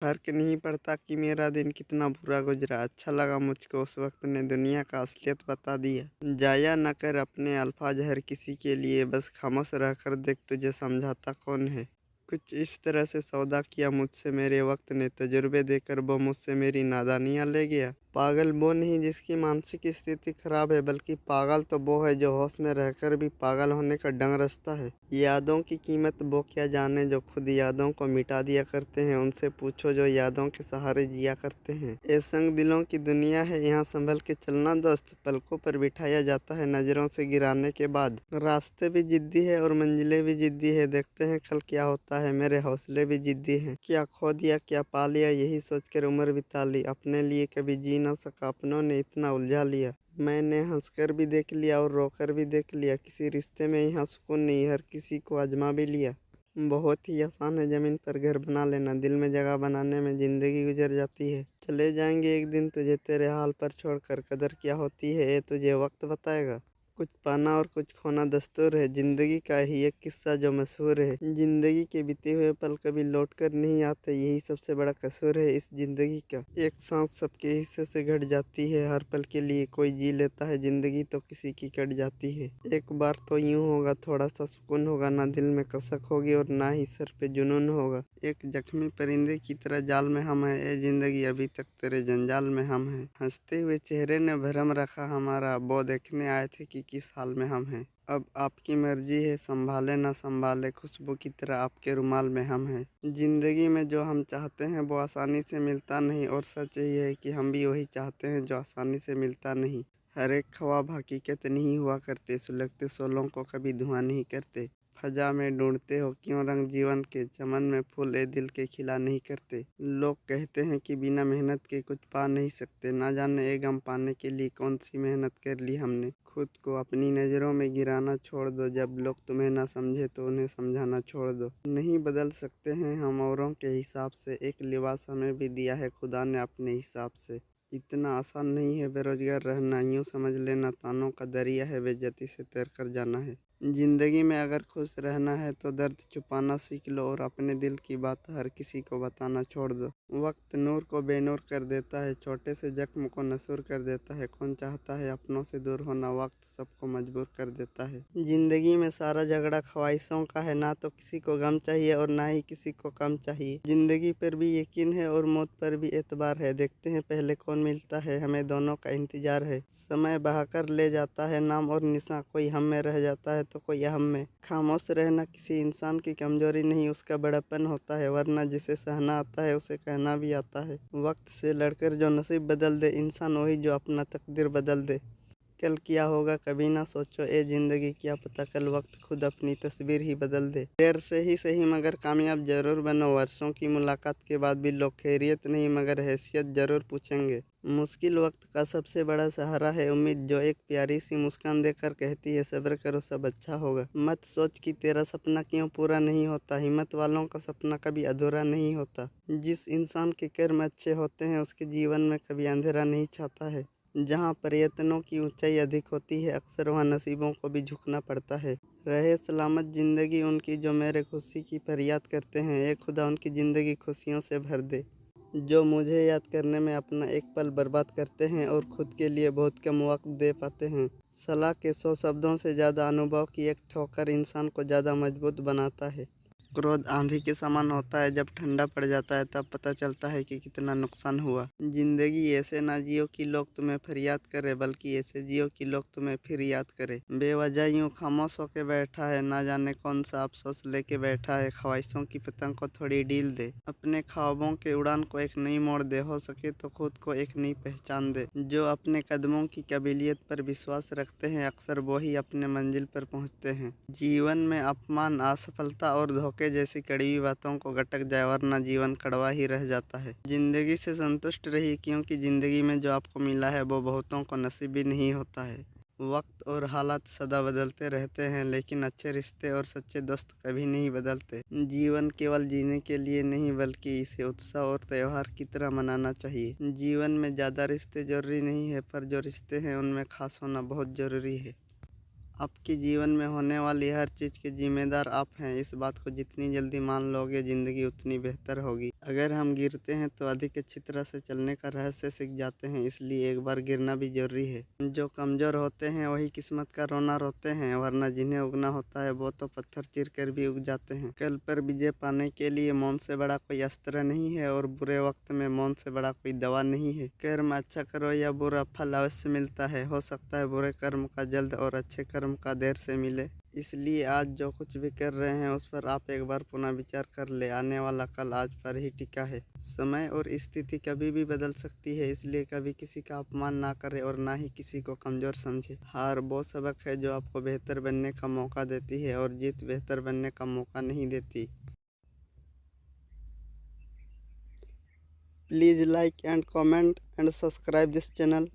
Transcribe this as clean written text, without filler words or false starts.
फ़र्क नहीं पड़ता कि मेरा दिन कितना बुरा गुज़रा, अच्छा लगा मुझको उस वक़्त ने दुनिया का असलियत बता दिया। जाया न कर अपने अल्फ़ाज़ हर किसी के लिए, बस खामोश रहकर देख तुझे समझाता कौन है। कुछ इस तरह से सौदा किया मुझसे मेरे वक़्त ने, तजुर्बे देकर वो मुझसे मेरी नादानियाँ ले गया। पागल वो नहीं जिसकी मानसिक स्थिति खराब है, बल्कि पागल तो वो है जो होश में रहकर भी पागल होने का डंग रचता है। यादों की कीमत वो क्या जाने जो खुद यादों को मिटा दिया करते हैं, उनसे पूछो जो यादों के सहारे जिया करते हैं। ये संग दिलों की दुनिया है, यहाँ संभल के चलना दोस्त, पलकों पर बिठाया जाता है नज़रों से गिराने के बाद। रास्ते भी जिद्दी है और मंजिलें भी जिद्दी है, देखते हैं कल क्या होता है, मेरे हौसले भी जिद्दी हैं। क्या खो दिया क्या पा लिया यही सोचकर उम्र बिता ली, अपने लिए कभी जी ना सका, अपनों ने इतना उलझा लिया। मैंने हंसकर भी देख लिया और रोकर भी देख लिया, किसी रिश्ते में यहाँ सुकून नहीं, हर किसी को आजमा भी लिया। बहुत ही आसान है ज़मीन पर घर बना लेना, दिल में जगह बनाने में ज़िंदगी गुजर जाती है। चले जाएंगे एक दिन तुझे तेरे हाल पर छोड़कर, कदर क्या होती है ये तुझे वक्त बताएगा। कुछ पाना और कुछ खोना दस्तूर है, ज़िंदगी का ही एक किस्सा जो मशहूर है। ज़िंदगी के बीते हुए पल कभी लौट कर नहीं आते, यही सबसे बड़ा कसूर है इस ज़िंदगी का। एक सांस सबके हिस्से से घट जाती है, हर पल के लिए कोई जी लेता है, ज़िंदगी तो किसी की कट जाती है। एक बार तो यूँ होगा, थोड़ा सा सुकून होगा, ना दिल में कसक होगी और ना ही सर पे जुनून होगा। एक जख्मी परिंदे की तरह जाल में हम हैं, ए ज़िंदगी अभी तक तेरे जंजाल में हम हैं। हंसते हुए चेहरे ने भरम रखा हमारा, वो देखने आए थे कि किस हाल में हम हैं। अब आपकी मर्जी है, संभाले ना संभाले, खुशबू की तरह आपके रुमाल में हम हैं। ज़िंदगी में जो हम चाहते हैं वो आसानी से मिलता नहीं, और सच ये है कि हम भी वही चाहते हैं जो आसानी से मिलता नहीं। हर एक ख्वाब हकीकत नहीं हुआ करते, सुलगते शोलों को कभी धुआं नहीं करते। फ़ज़ा में ढूंढते हो क्यों रंग जीवन के, चमन में फूल ए दिल के खिला नहीं करते। लोग कहते हैं कि बिना मेहनत के कुछ पा नहीं सकते, ना जाने ये गम पाने के लिए कौन सी मेहनत कर ली हमने। खुद को अपनी नज़रों में गिराना छोड़ दो, जब लोग तुम्हें ना समझे तो उन्हें समझाना छोड़ दो। नहीं बदल सकते हैं हम औरों के हिसाब से, एक लिबास हमें भी दिया है खुदा ने अपने हिसाब से। इतना आसान नहीं है बेरोजगार रहना, यूँ समझ लेना तानों का दरिया है, बेइज्जती से तैर कर जाना है। ज़िंदगी में अगर खुश रहना है तो दर्द छुपाना सीख लो, और अपने दिल की बात हर किसी को बताना छोड़ दो। वक्त नूर को बेनूर कर देता है, छोटे से जख्म को नसूर कर देता है। कौन चाहता है अपनों से दूर होना, वक्त सबको मजबूर कर देता है। ज़िंदगी में सारा झगड़ा ख्वाहिशों का है, ना तो किसी को गम चाहिए और ना ही किसी को कम चाहिए। ज़िंदगी पर भी यकीन है और मौत पर भी एतबार है, देखते हैं पहले कौन मिलता है, हमें दोनों का इंतजार है। समय बहाकर ले जाता है नाम और निशान, कोई हम में रह जाता है तो कोई अहम में। खामोश रहना किसी इंसान की कमजोरी नहीं, उसका बड़ापन होता है, वरना जिसे सहना आता है उसे कहना भी आता है। वक्त से लड़कर जो नसीब बदल दे इंसान, वही जो अपना तकदीर बदल दे। कल क्या होगा कभी ना सोचो ए ज़िंदगी, क्या पता कल वक्त खुद अपनी तस्वीर ही बदल दे। देर से ही सही मगर कामयाब जरूर बनो, वर्षों की मुलाकात के बाद भी लोग खैरियत नहीं मगर हैसियत जरूर पूछेंगे। मुश्किल वक्त का सबसे बड़ा सहारा है उम्मीद, जो एक प्यारी सी मुस्कान देकर कहती है सब्र करो सब अच्छा होगा। मत सोच कि तेरा सपना क्यों पूरा नहीं होता, हिम्मत वालों का सपना कभी अधूरा नहीं होता। जिस इंसान के कर्म अच्छे होते हैं उसके जीवन में कभी अंधेरा नहीं छाता है। जहाँ प्रयत्नों की ऊंचाई अधिक होती है, अक्सर वहाँ नसीबों को भी झुकना पड़ता है। रहे सलामत ज़िंदगी उनकी जो मेरे खुशी की फरियाद करते हैं, ए खुदा उनकी ज़िंदगी खुशियों से भर दे। जो मुझे याद करने में अपना एक पल बर्बाद करते हैं और खुद के लिए बहुत कम वक्त दे पाते हैं। सलाह के 100 शब्दों से ज़्यादा अनुभव की एक ठोकर इंसान को ज़्यादा मजबूत बनाता है। क्रोध आंधी के समान होता है, जब ठंडा पड़ जाता है तब पता चलता है कि कितना नुकसान हुआ। जिंदगी ऐसे ना जियो कि लोग तुम्हें फरियाद करे, बल्कि ऐसे जियो कि लोग तुम्हें फिर याद करे। बेवजह यूँ खामोश होके बैठा है, ना जाने कौन सा अफसोस लेके बैठा है, ख्वाहिशों की पतंग को थोड़ी ढील दे। अपने ख्वाबों के उड़ान को एक नई मोड़ दे, हो सके तो खुद को एक नई पहचान दे। जो अपने कदमों की काबिलियत पर विश्वास रखते हैं, अक्सर वो ही अपने मंजिल पर पहुंचते हैं। जीवन में अपमान, असफलता और धोखे जैसी कड़वी बातों को गटक जाए, वरना जीवन कड़वा ही रह जाता है। जिंदगी से संतुष्ट रहिए, क्योंकि जिंदगी में जो आपको मिला है वो बहुतों को नसीब भी नहीं होता है। वक्त और हालात सदा बदलते रहते हैं, लेकिन अच्छे रिश्ते और सच्चे दोस्त कभी नहीं बदलते। जीवन केवल जीने के लिए नहीं, बल्कि इसे उत्साह और त्योहार की तरह मनाना चाहिए। जीवन में ज़्यादा रिश्ते जरूरी नहीं है, पर जो रिश्ते हैं उनमें खास होना बहुत ज़रूरी है। आपके जीवन में होने वाली हर चीज़ के जिम्मेदार आप हैं। इस बात को जितनी जल्दी मान लोगे ज़िंदगी उतनी बेहतर होगी। अगर हम गिरते हैं तो अधिक अच्छी तरह से चलने का रहस्य सीख जाते हैं, इसलिए एक बार गिरना भी जरूरी है। जो कमज़ोर होते हैं वही किस्मत का रोना रोते हैं, वरना जिन्हें उगना होता है वो तो पत्थर चीर कर भी उग जाते हैं। कल पर विजय पाने के लिए मौन से बड़ा कोई अस्त्र नहीं है और बुरे वक्त में मौन से बड़ा कोई दवा नहीं है। कर्म अच्छा करो या बुरा, फल अवश्य मिलता है। हो सकता है बुरे कर्म का जल्द और अच्छे कर्म का देर से मिले। इसलिए आज जो कुछ भी कर रहे हैं उस पर आप एक बार पुनः विचार कर ले। आने वाला कल आज पर ही टिका है। समय और स्थिति कभी भी बदल सकती है, इसलिए कभी किसी का अपमान ना करे और ना ही किसी को कमज़ोर समझे। हार वो सबक है जो आपको बेहतर बनने का मौका देती है और जीत बेहतर बनने का मौका नहीं देती। Please like and comment and subscribe this channel.